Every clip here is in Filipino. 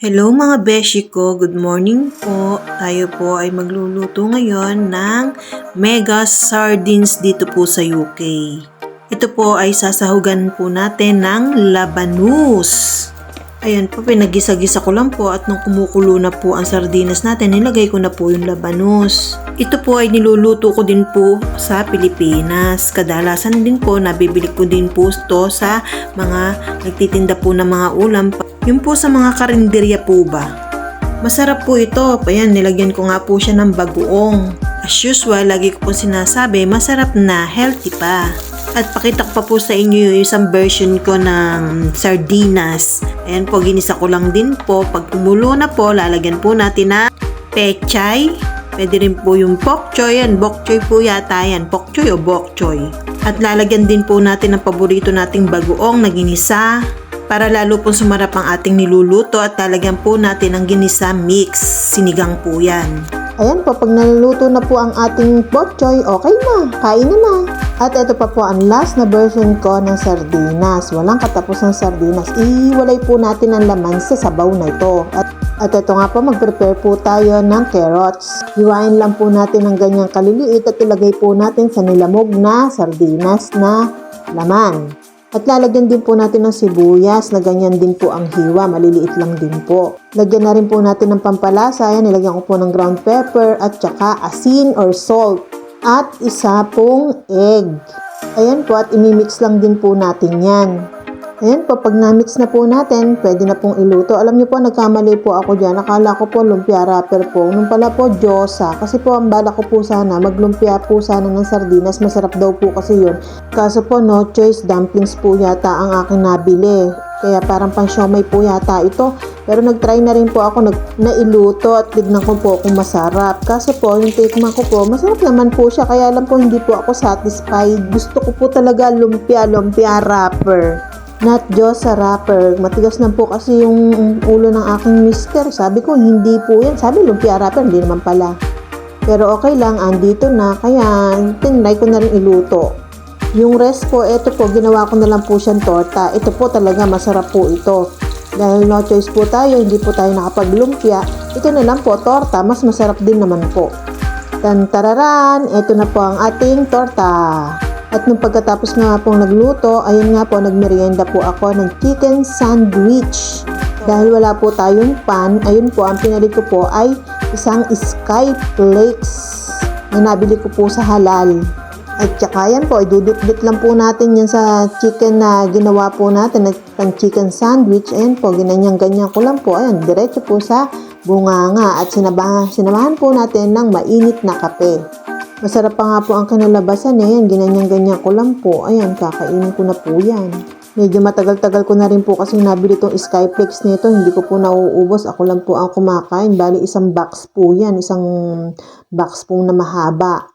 Hello mga beshi ko, good morning po. Tayo po ay magluluto ngayon ng mega sardines dito po sa UK. Ito po ay sasahugan po natin ng labanus. Ayan po, pinagisa-gisa ko lang po at nung kumukulo na po ang sardinas natin, nilagay ko na po yung labanus. Ito po ay niluluto ko din po sa Pilipinas. Kadalasan din po, nabibili ko din po ito sa mga nagtitinda po ng mga ulam. Yung po sa mga karinderya po ba. Masarap po ito. Ayan, nilagyan ko nga po siya ng bagoong. As usual, lagi ko po sinasabi, masarap na, healthy pa. At pakita ko pa po sa inyo yung isang version ko ng sardinas. Ayan po, ginisa ko lang din po. Pag kumulo na po, lalagyan po natin na pechay. Pwede rin po yung bok choy. Yan, bok choy po yata yan. Bok choy o bok choy. At lalagyan din po natin ang paborito nating bagoong na ginisa. Para lalo po sumarap ang ating niluluto at lalagyan po natin ang ginisa mix. Sinigang po yan. Ayan po, pag naluluto na po ang ating bok choy, okay na, kain na. At ito pa po ang last na version ko ng sardinas. Walang katapusang sardinas. Iwalay po natin ang laman sa sabaw na ito. At ito nga po, mag-prepare po tayo ng carrots. Hiwain lang po natin ng ganyang kaliliit at ilagay po natin sa nilamog na sardinas na laman. At lalagyan din po natin ng sibuyas na ganyan din po ang hiwa, maliliit lang din po. Lagyan na rin po natin ng pampalasa, ayan, nilagyan ko po ng ground pepper at saka asin or salt. At isa pong egg. Ayan po, at imimix lang din po natin yan. Ayan po, pag na-mix na po natin, pwede na pong iluto. Alam niyo po, nagkamali po ako dyan. Akala ko po lumpia wrapper po. Nung pala po, Diyosa. Kasi po, ang bala ko po sana, maglumpia po sana ng sardinas. Masarap daw po kasi yun. Kaso po, no choice, dumplings po yata ang aking nabili. Kaya parang pang siomay po yata ito. Pero nag-try na rin po ako nailuto at tignan ko po kung masarap. Kaso po, yung tikman ko po, masarap naman po siya. Kaya lang po, hindi po ako satisfied. Gusto ko po talaga lumpia wrapper. Not Diyosa wrapper. Matigas na po kasi yung ulo ng aking mister. Sabi ko, hindi po yan. Sabi, lumpia wrapper, hindi naman pala. Pero okay lang, andito na. Kaya, tinry ko na rin iluto. Yung rest po, ito po, ginawa ko na lang po siyang torta. Ito po talaga, masarap po ito. Dahil no choice po tayo, hindi po tayo nakapaglumpia. Ito na lang po, torta. Mas masarap din naman po. Tantararan, ito na po ang ating torta. At nung pagkatapos nga pong nagluto, ayun nga po, nagmerienda po ako ng chicken sandwich. Dahil wala po tayong pan, ayun po, ang pinili ko po ay isang sky flakes na nabili ko po sa Halal. At saka yan po, idudut-dut lang po natin yan sa chicken na ginawa po natin, at pang chicken sandwich. Ayun po, ganyan-ganyan ko lang po. Ayun, diretso po sa bunganga at sinamahan po natin ng mainit na kape. Masarap pa nga po ang kinalabasan eh. Yan, ganyan-ganyan ko lang po. Ayan, kakainin ko na po yan. Medyo matagal-tagal ko na rin po kasi nabili itong Skyflex nito. Hindi ko po nauubos. Ako lang po ang kumakain. Bali, isang box po yan. Isang box po na mahaba.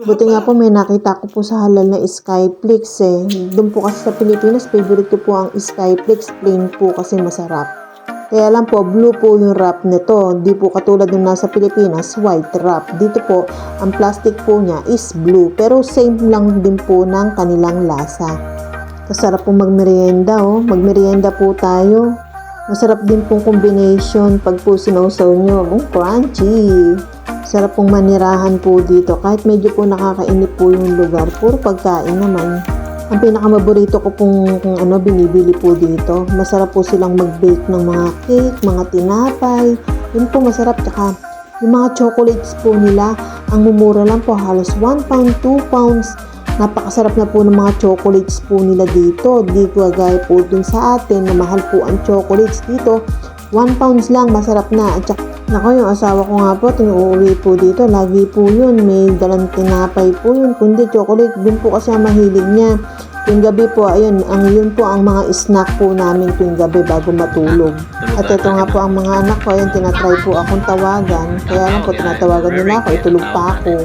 Buti nga po may nakita ko po sa Halal na Skyflex eh. Doon po kasi sa Pilipinas, favorite ko po ang Skyflex. Plain po kasi masarap. Kaya lang po, blue po yung wrap nito. Di po katulad ng nasa Pilipinas, white wrap. Dito po, ang plastic po niya is blue. Pero same lang din po ng kanilang lasa. Kasarap po magmerienda oh. Magmerienda po tayo. Masarap din pong combination pag po sinausaw nyo. Crunchy. Sarap pong manirahan po dito. Kahit medyo po nakakainip po yung lugar. Puro pagkain naman. Ang pinakamaborito ko pong binibili po dito. Masarap po silang mag-bake ng mga cake, mga tinapay. Yun po masarap. Tsaka yung mga chocolates po nila, ang mumura lang po. Halos 1 pound, 2 pounds. Napakasarap na po ng mga chocolates po nila dito. Di ko gaya po dun sa atin na mahal po ang chocolates dito. 1 pounds lang, masarap na. At saka, nako, yung asawa ko nga po, tinuuwi po dito. Lagi po yun, may dalang tinapay po yun. Kundi chocolate, dun po kasi ang mahilig niya. Tuwing gabi po, ayun, yun po ang mga snack po namin tuwing gabi bago matulog. At ito nga po ang mga anak ko, ayun, tinatry po akong tawagan. Kaya lang po, tinatawagan nila ako, itulog pa ako.